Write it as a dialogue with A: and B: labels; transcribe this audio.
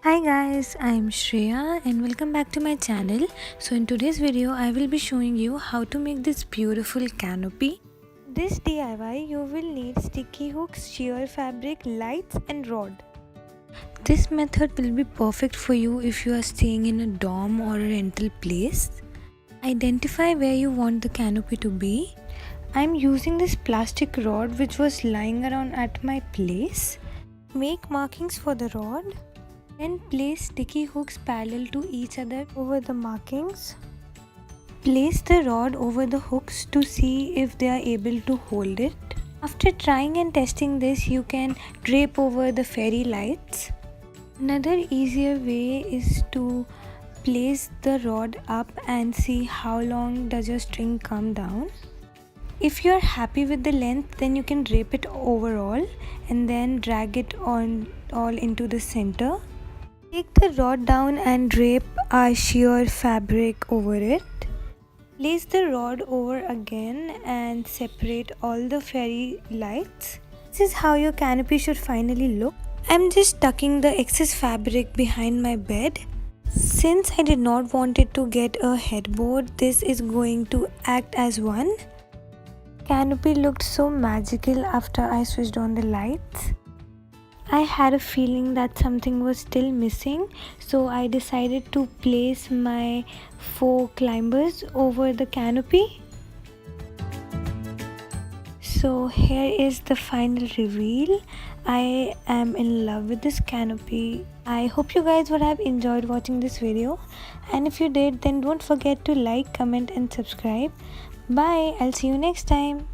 A: Hi guys, I am Shreya and welcome back to my channel. So in today's video I will be showing you how to make this beautiful canopy. This DIY you will need sticky hooks, sheer fabric, lights and rod. This method will be perfect for you if you are staying in a dorm or a rental place. Identify where you want the canopy to be. I am using this plastic rod which was lying around at my place. Make markings for the rod. Then place sticky hooks parallel to each other over the markings. Place the rod over the hooks to see if they are able to hold it. After trying and testing this, you can drape over the fairy lights. Another easier way is to place the rod up and see how long does your string come down. If you are happy with the length, then you can drape it overall and then drag it on all into the center. Take the rod down and drape our sheer fabric over it. Place the rod over again and separate all the fairy lights. This is how your canopy should finally look. I'm just tucking the excess fabric behind my bed. Since I did not want it to get a headboard, this is going to act as one. Canopy looked so magical after I switched on the lights. I had a feeling that something was still missing, so I decided to place my 4 climbers over the canopy. So here is the final reveal. I am in love with this canopy. I hope you guys would have enjoyed watching this video, and if you did, then don't forget to like, comment and subscribe. Bye, I'll see you next time.